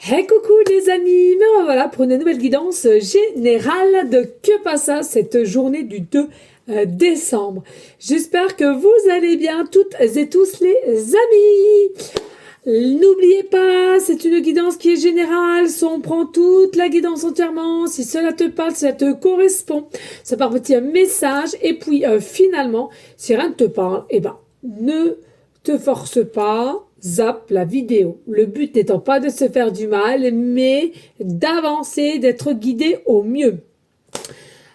Hey coucou les amis, me voilà pour une nouvelle guidance générale de Que Passa cette journée du 2 décembre. J'espère que vous allez bien toutes et tous les amis. N'oubliez pas, c'est une guidance qui est générale, so on prend toute la guidance entièrement, si cela te parle, si cela te correspond, ça part petit message, et puis finalement, si rien ne te parle, eh ben, ne te force pas, zappe la vidéo. Le but n'étant pas de se faire du mal, mais d'avancer, d'être guidé au mieux.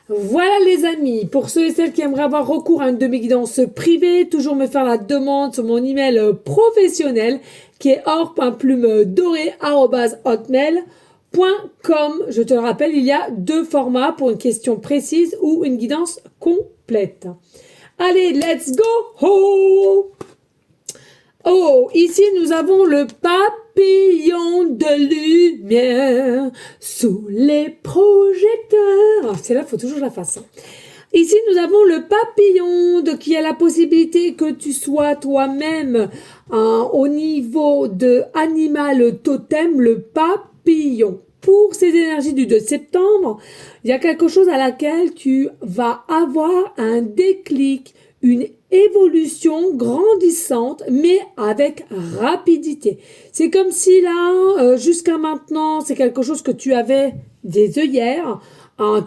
Voilà les amis, pour ceux et celles qui aimeraient avoir recours à une de mes guidances privées, toujours me faire la demande sur mon email professionnel qui est or.plumedoré@hotmail.com. Je te le rappelle, il y a deux formats pour une question précise ou une guidance complète. Allez, let's go! Oh, ici nous avons le papillon de lumière sous les projecteurs. C'est là, il faut toujours que je la fasse. Ici, nous avons le papillon qui a la possibilité que tu sois toi-même au niveau de animal totem, le papillon. Pour ces énergies du 2 septembre, il y a quelque chose à laquelle tu vas avoir un déclic, une évolution grandissante, mais avec rapidité. C'est comme si là, jusqu'à maintenant, c'est quelque chose que tu avais des œillères,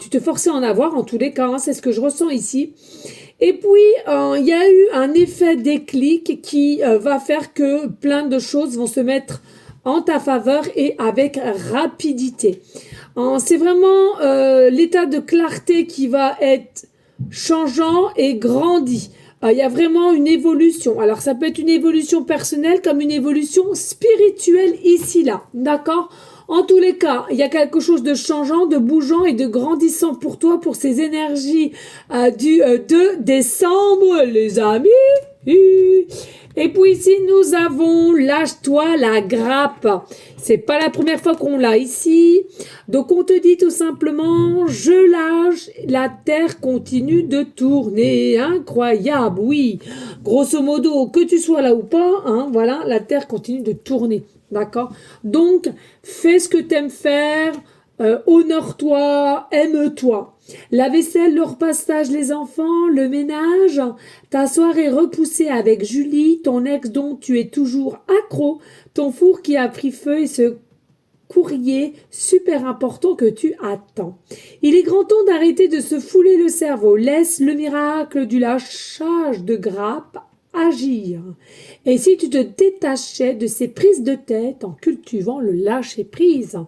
tu te forçais à en avoir, en tous les cas, c'est ce que je ressens ici. Et puis, il y a eu un effet déclic qui va faire que plein de choses vont se mettre en ta faveur et avec rapidité. C'est vraiment l'état de clarté qui va être changeant et grandi. Il y a vraiment une évolution. Alors, ça peut être une évolution personnelle comme une évolution spirituelle ici, là. D'accord ? En tous les cas, il y a quelque chose de changeant, de bougeant et de grandissant pour toi, pour ces énergies du 2 décembre, les amis. Et puis ici, nous avons lâche-toi la grappe. C'est pas la première fois qu'on l'a ici. Donc, on te dit tout simplement, je lâche, la terre continue de tourner. Incroyable, oui. Grosso modo, que tu sois là ou pas, voilà, la terre continue de tourner. D'accord? Donc, fais ce que t'aimes faire, honore-toi, aime-toi. La vaisselle, le repassage, les enfants, le ménage, ta soirée repoussée avec Julie, ton ex dont tu es toujours accro, ton four qui a pris feu et ce courrier super important que tu attends. Il est grand temps d'arrêter de se fouler le cerveau. Laisse le miracle du lâchage de grappe agir. Et si tu te détachais de ces prises de tête en cultivant le lâcher-prise?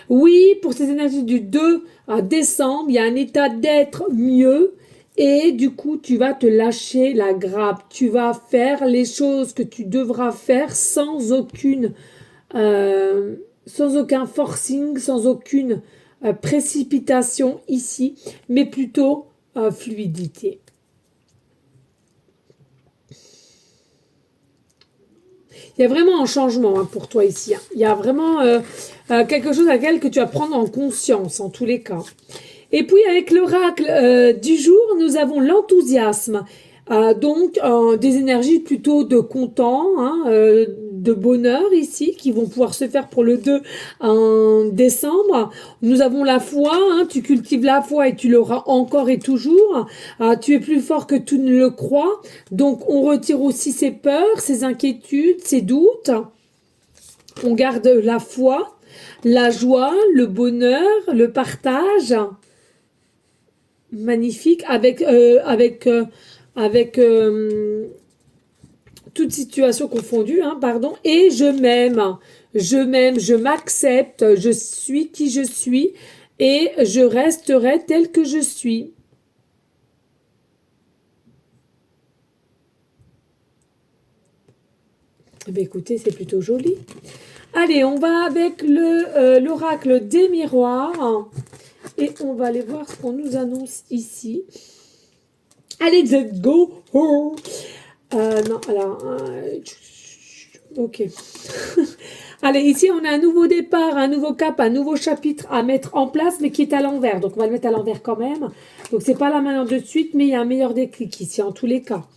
Oui, pour ces énergies du 2 décembre, il y a un état d'être mieux et du coup, tu vas te lâcher la grappe. Tu vas faire les choses que tu devras faire sans aucun forcing, sans aucune précipitation ici, mais plutôt fluidité. Il y a vraiment un changement pour toi ici. Il y a vraiment quelque chose à laquelle que tu vas prendre en conscience, en tous les cas. Et puis, avec l'oracle du jour, nous avons l'enthousiasme. Donc, des énergies plutôt de content, de bonheur ici, qui vont pouvoir se faire pour le 2 décembre. Nous avons la foi, tu cultives la foi et tu l'auras encore et toujours. Tu es plus fort que tu ne le crois. Donc, on retire aussi ses peurs, ses inquiétudes, ses doutes. On garde la foi, la joie, le bonheur, le partage. Magnifique, avec toute situation confondue, et je m'aime, je m'accepte, je suis qui je suis et je resterai tel que je suis. Eh bien, écoutez, c'est plutôt joli. Allez, on va avec l'oracle des miroirs et on va aller voir ce qu'on nous annonce ici. Allez, let's go! Non, alors... ok. Allez, ici, on a un nouveau départ, un nouveau cap, un nouveau chapitre à mettre en place, mais qui est à l'envers. Donc, on va le mettre à l'envers quand même. Donc, c'est pas la manière de suite, mais il y a un meilleur déclic ici, en tous les cas.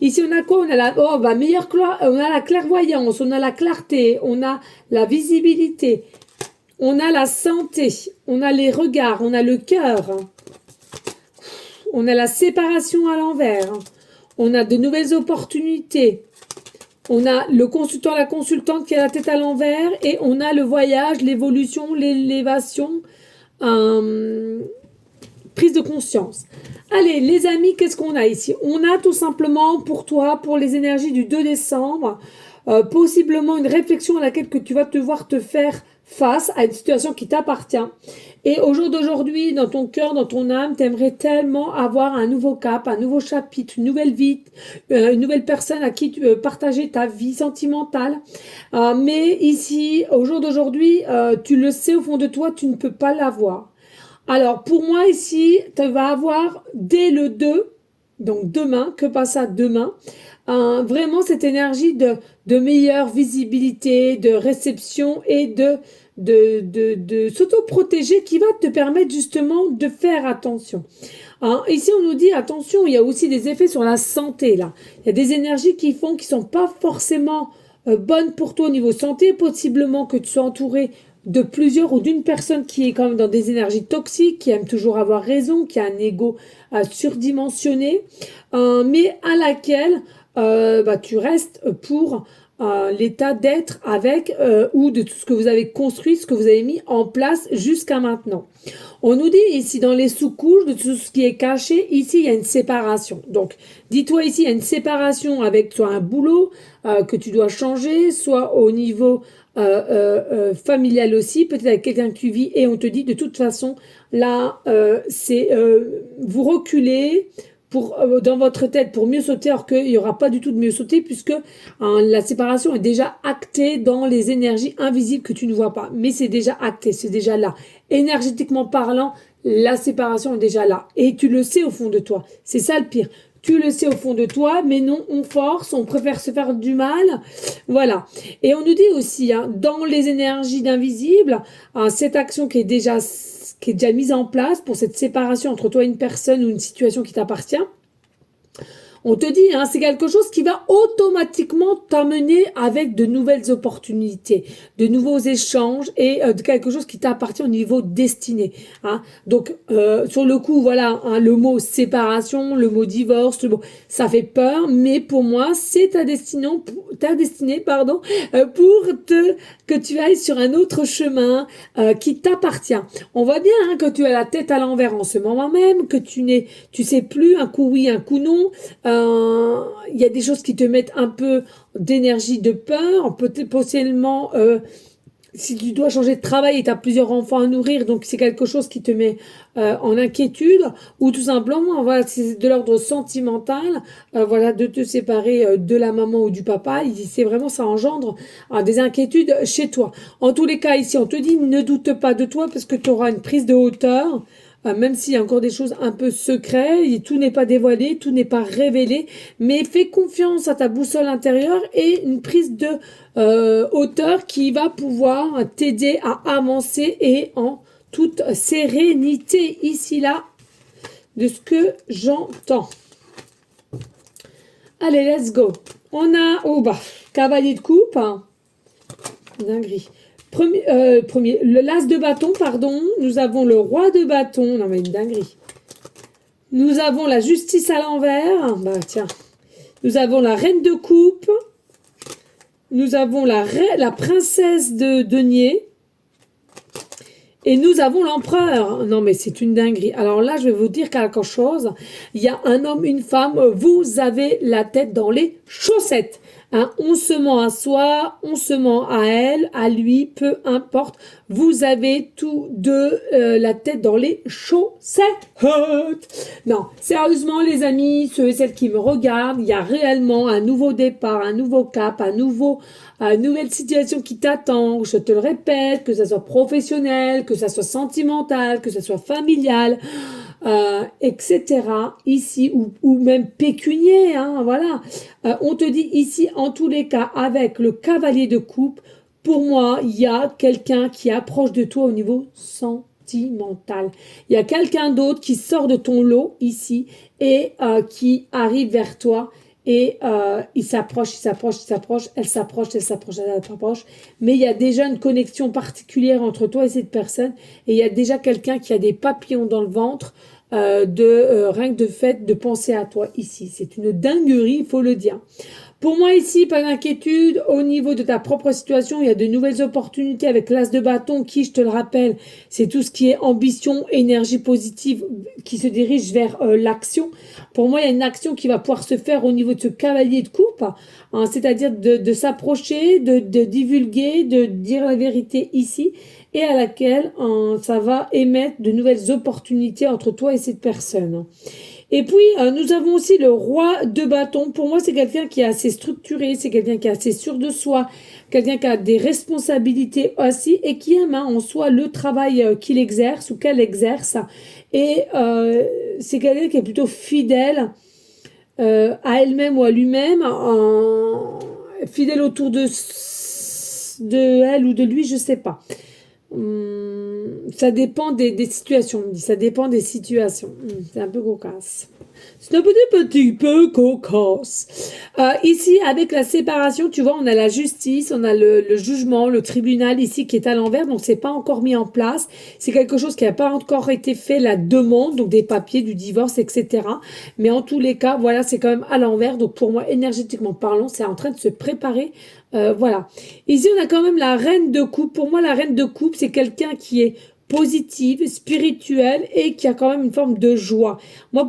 Ici, on a quoi? On a la on a la clairvoyance, on a la clarté, on a la visibilité, on a la santé, on a les regards, on a le cœur, on a la séparation à l'envers, on a de nouvelles opportunités, on a le consultant, la consultante qui a la tête à l'envers, et on a le voyage, l'évolution, l'élévation, prise de conscience. Allez, les amis, qu'est-ce qu'on a ici? On a tout simplement pour toi, pour les énergies du 2 décembre, possiblement une réflexion à laquelle que tu vas devoir te faire face à une situation qui t'appartient. Et au jour d'aujourd'hui, dans ton cœur, dans ton âme, tu aimerais tellement avoir un nouveau cap, un nouveau chapitre, une nouvelle vie, une nouvelle personne à qui tu veux partager ta vie sentimentale. Mais ici, au jour d'aujourd'hui, tu le sais au fond de toi, tu ne peux pas l'avoir. Alors, pour moi, ici, tu vas avoir dès le 2, donc demain, que passe à demain, vraiment cette énergie de meilleure visibilité, de réception et de s'auto-protéger qui va te permettre justement de faire attention. Ici, on nous dit, attention, il y a aussi des effets sur la santé, là. Il y a des énergies qui sont pas forcément bonnes pour toi au niveau santé, possiblement que tu sois entouré de plusieurs ou d'une personne qui est quand même dans des énergies toxiques, qui aime toujours avoir raison, qui a un ego surdimensionné, mais à laquelle tu restes pour l'état d'être avec ou de tout ce que vous avez construit, ce que vous avez mis en place jusqu'à maintenant. On nous dit ici dans les sous-couches de tout ce qui est caché, ici il y a une séparation. Donc dis-toi ici il y a une séparation avec soit un boulot que tu dois changer, soit au niveau familial aussi, peut-être avec quelqu'un que tu vis et on te dit de toute façon là c'est vous reculez pour dans votre tête pour mieux sauter alors qu'il n'y aura pas du tout de mieux sauter puisque la séparation est déjà actée dans les énergies invisibles que tu ne vois pas, mais c'est déjà acté, c'est déjà là énergétiquement parlant, la séparation est déjà là et tu le sais au fond de toi, c'est ça le pire. Tu le sais au fond de toi, mais non, on force, on préfère se faire du mal. Voilà. Et on nous dit aussi, dans les énergies d'invisible, cette action qui est déjà mise en place pour cette séparation entre toi et une personne ou une situation qui t'appartient, on te dit, c'est quelque chose qui va automatiquement t'amener avec de nouvelles opportunités, de nouveaux échanges et de quelque chose qui t'appartient au niveau destiné. Donc, sur le coup, voilà, le mot séparation, le mot divorce, ça fait peur, mais pour moi, c'est ta destinée, pour que tu ailles sur un autre chemin qui t'appartient. On voit bien que tu as la tête à l'envers en ce moment même, que tu sais plus un coup oui, un coup non. Il y a des choses qui te mettent un peu d'énergie de peur, peut-être potentiellement si tu dois changer de travail et tu as plusieurs enfants à nourrir, donc c'est quelque chose qui te met en inquiétude, ou tout simplement, voilà, c'est de l'ordre sentimental, voilà, de te séparer de la maman ou du papa, c'est vraiment, ça engendre des inquiétudes chez toi. En tous les cas, ici, on te dit, ne doute pas de toi parce que tu auras une prise de hauteur, même s'il y a encore des choses un peu secrètes, tout n'est pas dévoilé, tout n'est pas révélé, mais fais confiance à ta boussole intérieure et une prise de hauteur qui va pouvoir t'aider à avancer et en toute sérénité ici là de ce que j'entends. Allez, let's go. On a cavalier de coupe, dinguerie. Le l'as de bâton, pardon. Nous avons le roi de bâton. Non mais une dinguerie. Nous avons la justice à l'envers. Tiens. Nous avons la reine de coupe. Nous avons la princesse de denier. Et nous avons l'empereur. Non mais c'est une dinguerie. Alors là, je vais vous dire quelque chose. Il y a un homme, une femme. Vous avez la tête dans les chaussettes. On se ment à soi, on se ment à elle, à lui, peu importe. Vous avez tous deux la tête dans les chaussettes. Non, sérieusement les amis, ceux et celles qui me regardent, il y a réellement un nouveau départ, un nouveau cap, une nouvelle situation qui t'attend. Je te le répète, que ça soit professionnel, que ça soit sentimental, que ça soit familial. Etc. ici ou même pécunier, voilà. On te dit ici en tous les cas avec le cavalier de coupe, pour moi il y a quelqu'un qui approche de toi au niveau sentimental. Il y a quelqu'un d'autre qui sort de ton lot ici et qui arrive vers toi et il s'approche, il s'approche, il s'approche, elle s'approche, elle s'approche, elle s'approche. Mais il y a déjà une connexion particulière entre toi et cette personne. Et il y a déjà quelqu'un qui a des papillons dans le ventre rien que de fait de penser à toi ici. C'est une dinguerie, il faut le dire. Pour moi ici, pas d'inquiétude. Au niveau de ta propre situation, il y a de nouvelles opportunités avec l'as de bâton qui, je te le rappelle, c'est tout ce qui est ambition, énergie positive qui se dirige vers l'action. Pour moi, il y a une action qui va pouvoir se faire au niveau de ce cavalier de coupe, hein, c'est-à-dire de s'approcher, de divulguer, de dire la vérité ici et à laquelle ça va émettre de nouvelles opportunités entre toi et cette personne. Et puis, nous avons aussi le roi de bâton. Pour moi, c'est quelqu'un qui est assez structuré, c'est quelqu'un qui est assez sûr de soi, quelqu'un qui a des responsabilités aussi et qui aime en soi le travail qu'il exerce ou qu'elle exerce. Et c'est quelqu'un qui est plutôt fidèle à elle-même ou à lui-même, fidèle autour de elle ou de lui, je sais pas. Ça dépend des situations, on dit. Ça dépend des situations. C'est un peu cocasse. C'est un petit peu cocasse. Ici, avec la séparation, tu vois, on a la justice, on a le jugement, le tribunal ici qui est à l'envers, donc c'est pas encore mis en place. C'est quelque chose qui n'a pas encore été fait, la demande, donc des papiers, du divorce, etc. Mais en tous les cas, voilà, c'est quand même à l'envers. Donc pour moi, énergétiquement parlant, c'est en train de se préparer. Voilà. Ici, on a quand même la reine de coupe. Pour moi, la reine de coupe, c'est quelqu'un qui est positive, spirituelle et qui a quand même une forme de joie.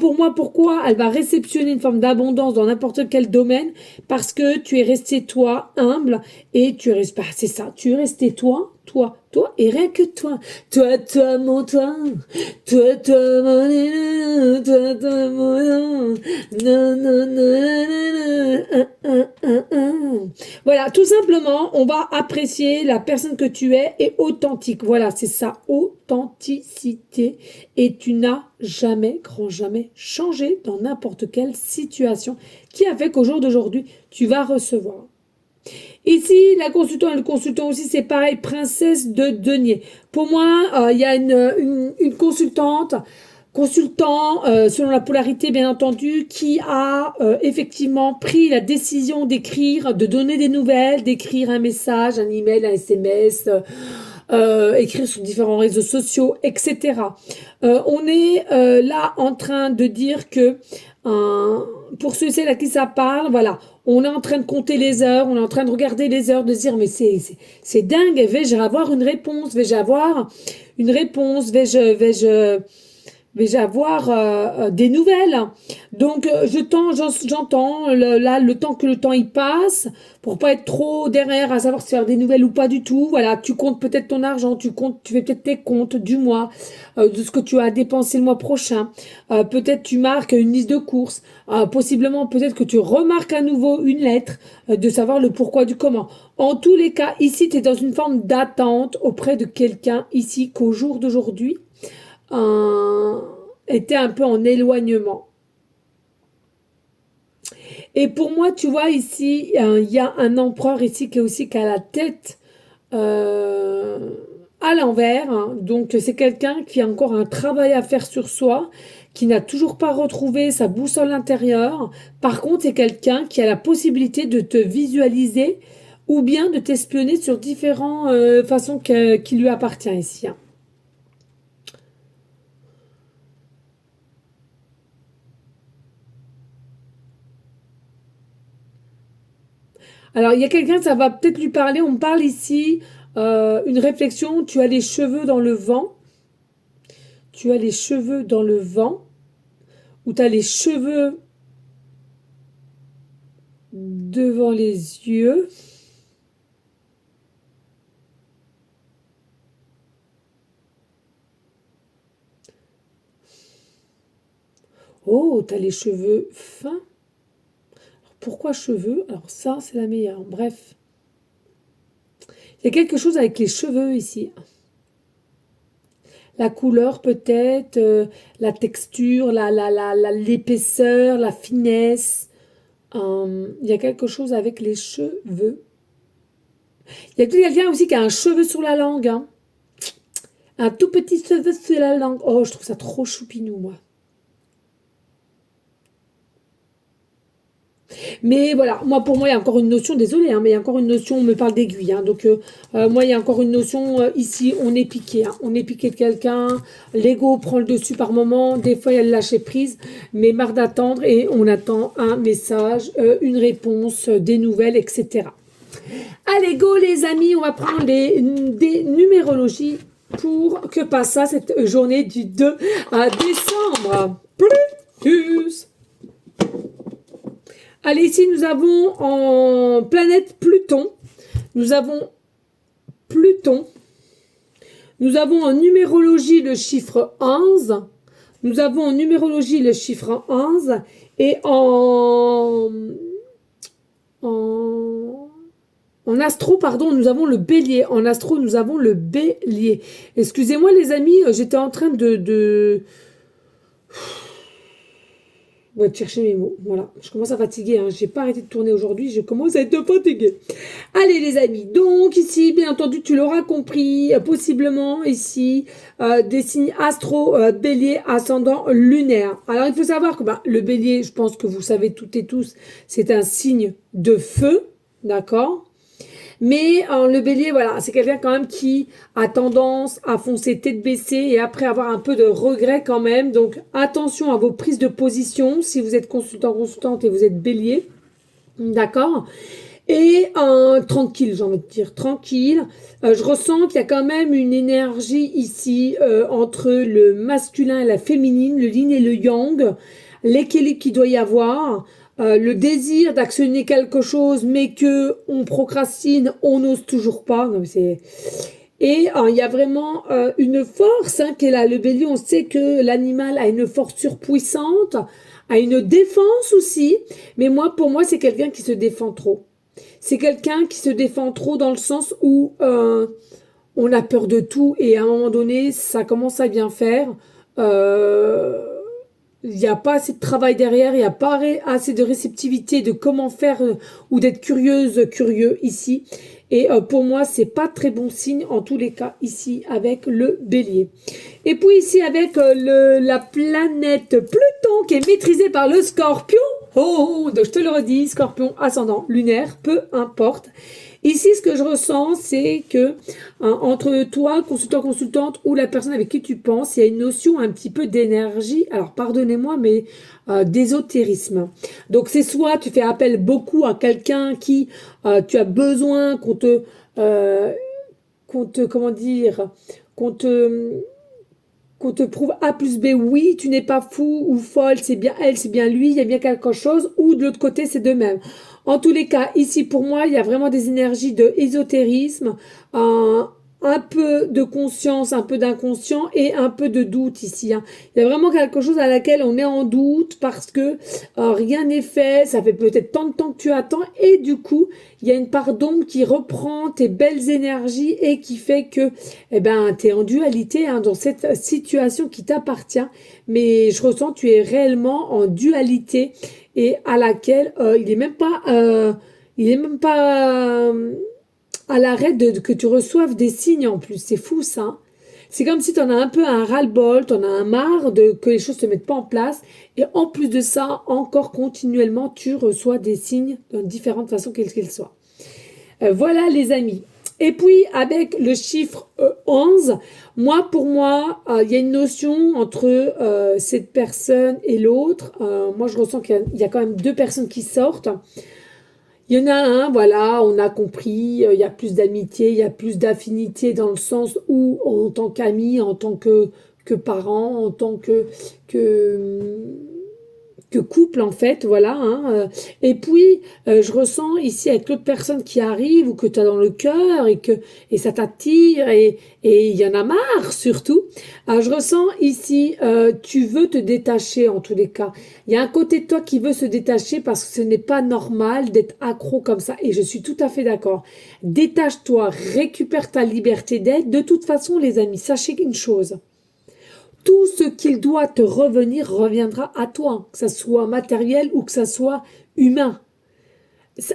Pour moi, pourquoi elle va réceptionner une forme d'abondance dans n'importe quel domaine? Parce que tu es resté toi, humble, et tu es resté, bah, c'est ça, tu es resté toi, toi, et rien que toi. Toi, mon toi. Toi, mon toi, mon non, non, non, voilà, tout simplement, on va apprécier la personne que tu es et authentique. Voilà, c'est ça, authenticité. Et tu n'as jamais, grand jamais, changé dans n'importe quelle situation qui a fait qu'au jour d'aujourd'hui, tu vas recevoir. Ici, la consultante et le consultant aussi, c'est pareil, princesse de denier. Pour moi, il y a une consultante, consultant, selon la polarité bien entendu, qui a effectivement pris la décision d'écrire, de donner des nouvelles, d'écrire un message, un email, un SMS, écrire sur différents réseaux sociaux, etc. On est là en train de dire que pour ceux et celles à qui ça parle, voilà, on est en train de compter les heures, on est en train de regarder les heures, de se dire mais c'est dingue, vais-je avoir une réponse, vais-je avoir une réponse, vais-je avoir des nouvelles. Donc j'entends là le temps que le temps y passe pour pas être trop derrière à savoir si faire des nouvelles ou pas du tout. Voilà, tu comptes peut-être ton argent, tu fais peut-être tes comptes du mois, de ce que tu as dépensé le mois prochain. Peut-être tu marques une liste de courses. Possiblement peut-être que tu remarques à nouveau une lettre, de savoir le pourquoi du comment. En tous les cas, ici tu es dans une forme d'attente auprès de quelqu'un ici qu'au jour d'aujourd'hui était un peu en éloignement. Et pour moi, tu vois ici, il y a un empereur ici qui est aussi qui a la tête à l'envers. Hein. Donc c'est quelqu'un qui a encore un travail à faire sur soi, qui n'a toujours pas retrouvé sa boussole intérieure. Par contre, c'est quelqu'un qui a la possibilité de te visualiser ou bien de t'espionner sur différentes façons qui lui appartient ici. Hein. Alors, il y a quelqu'un, ça va peut-être lui parler. On me parle ici, une réflexion. Tu as les cheveux dans le vent. Tu as les cheveux dans le vent. Ou tu as les cheveux devant les yeux. Oh, tu as les cheveux fins. Alors, pourquoi cheveux? Alors ça, c'est la meilleure. Bref. Il y a quelque chose avec les cheveux ici. La couleur peut-être, la texture, l'épaisseur, la finesse. Il y a quelque chose avec les cheveux. Il y a quelqu'un aussi qui a un cheveu sur la langue. Hein. Un tout petit cheveu sur la langue. Oh, je trouve ça trop choupinou, moi. Mais voilà, moi pour moi il y a encore une notion, désolé, hein, mais il y a encore une notion, on me parle d'aiguille, hein, donc moi il y a encore une notion ici, on est piqué, hein, on est piqué de quelqu'un, l'ego prend le dessus par moment, des fois il y a le lâcher prise, mais marre d'attendre et on attend un message, une réponse, des nouvelles, etc. Allez go les amis, on va prendre des numérologies pour que passe ça cette journée du 2 décembre. Plus. Allez, ici, nous avons en planète Pluton. Nous avons Pluton. Nous avons en numérologie le chiffre 11. Nous avons en numérologie le chiffre 11. Et en astro, pardon, nous avons le bélier. En astro, nous avons le bélier. Excusez-moi les amis, j'étais en train de chercher mes mots. Voilà, je commence à fatiguer. Hein. J'ai pas arrêté de tourner aujourd'hui. Je commence à être fatiguée. Allez les amis. Donc ici, bien entendu, tu l'auras compris. Possiblement ici des signes astro, bélier, ascendant lunaire. Alors il faut savoir que le bélier, je pense que vous savez toutes et tous, c'est un signe de feu, d'accord. Mais le bélier, voilà, c'est quelqu'un quand même qui a tendance à foncer tête baissée et après avoir un peu de regret quand même. Donc attention à vos prises de position si vous êtes consultant, consultante et vous êtes bélier. D'accord. Et tranquille, j'ai envie de dire, tranquille. Je ressens qu'il y a quand même une énergie ici entre le masculin et la féminine, le yin et le yang, l'équilibre qu'il doit y avoir. Le désir d'actionner quelque chose, mais que on procrastine, on n'ose toujours pas. Et il y a vraiment une force qui est là. Le bélier, on sait que l'animal a une force surpuissante, a une défense aussi. Mais moi, pour moi, c'est quelqu'un qui se défend trop. C'est quelqu'un qui se défend trop dans le sens où on a peur de tout et à un moment donné, ça commence à bien faire. Il n'y a pas assez de travail derrière, il n'y a pas assez de réceptivité de comment faire ou d'être curieux ici. Et pour moi, c'est pas très bon signe en tous les cas ici avec le bélier. Et puis ici avec la planète Pluton qui est maîtrisée par le scorpion. Donc je te le redis, scorpion ascendant lunaire, peu importe. Ici, ce que je ressens, c'est que entre toi, consultant, consultante, ou la personne avec qui tu penses, il y a une notion un petit peu d'énergie. Alors, pardonnez-moi, mais d'ésotérisme. Donc, c'est soit tu fais appel beaucoup à quelqu'un qui tu as besoin qu'on te prouve A plus B, oui, tu n'es pas fou ou folle, c'est bien elle, c'est bien lui, il y a bien quelque chose, ou de l'autre côté, c'est de même. En tous les cas, ici, pour moi, il y a vraiment des énergies de ésotérisme, un peu de conscience, un peu d'inconscient et un peu de doute ici. Hein. Il y a vraiment quelque chose à laquelle on est en doute parce que rien n'est fait, ça fait peut-être tant de temps que tu attends et du coup, il y a une part d'ombre qui reprend tes belles énergies et qui fait que tu es en dualité dans cette situation qui t'appartient. Mais je ressens que tu es réellement en dualité et à laquelle il est même pas à l'arrêt que tu reçoives des signes en plus. C'est fou ça. C'est comme si tu en as un peu un ras-le-bol, tu en as un marre que les choses ne se mettent pas en place. Et en plus de ça, encore continuellement, tu reçois des signes de différentes façons, quelles qu'elles soient. Voilà les amis. Et puis avec le chiffre 11, pour moi, il y a une notion entre cette personne et l'autre. Moi, je ressens qu'il y a quand même deux personnes qui sortent. Il y en a un, voilà, on a compris, il y a plus d'amitié, il y a plus d'affinité dans le sens où, en tant qu'ami, en tant que parent, en tant que couple en fait, voilà. Hein. Et puis, je ressens ici avec l'autre personne qui arrive ou que tu as dans le cœur et ça t'attire et il y en a marre surtout. Je ressens ici, tu veux te détacher en tous les cas. Il y a un côté de toi qui veut se détacher parce que ce n'est pas normal d'être accro comme ça et je suis tout à fait d'accord. Détache-toi, récupère ta liberté d'être. De toute façon, les amis, sachez une chose. Tout ce qu'il doit te revenir reviendra à toi, que ça soit matériel ou que ça soit humain.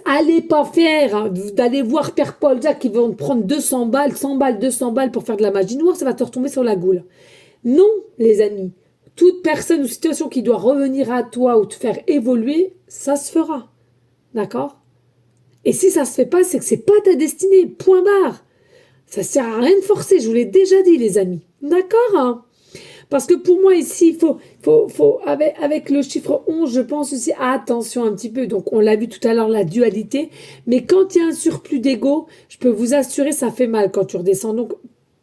Allez pas faire, d'aller voir Père Paul Jacques qui vont te prendre 200 balles, 100 balles, 200 balles pour faire de la magie noire, ça va te retomber sur la goule. Non, les amis, toute personne ou situation qui doit revenir à toi ou te faire évoluer, ça se fera. D'accord? Et si ça se fait pas, c'est que c'est pas ta destinée. Point barre. Ça sert à rien de forcer. Je vous l'ai déjà dit, les amis. D'accord, hein? Parce que pour moi, ici, avec le chiffre 11, je pense aussi, attention un petit peu. Donc, on l'a vu tout à l'heure, la dualité. Mais quand il y a un surplus d'ego, je peux vous assurer, ça fait mal quand tu redescends. Donc,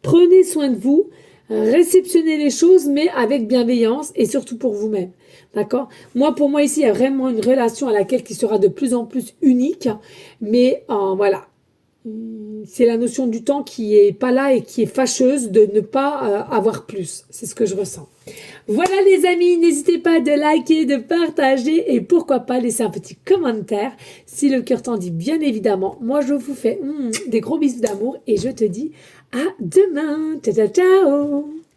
prenez soin de vous, réceptionnez les choses, mais avec bienveillance et surtout pour vous-même. D'accord? Moi, pour moi, ici, il y a vraiment une relation à laquelle qui sera de plus en plus unique. Mais voilà, c'est la notion du temps qui est pas là et qui est fâcheuse de ne pas avoir plus. C'est ce que je ressens. Voilà les amis, n'hésitez pas de liker, de partager et pourquoi pas laisser un petit commentaire si le cœur t'en dit bien évidemment. Moi je vous fais des gros bisous d'amour et je te dis à demain. Ciao ciao ciao.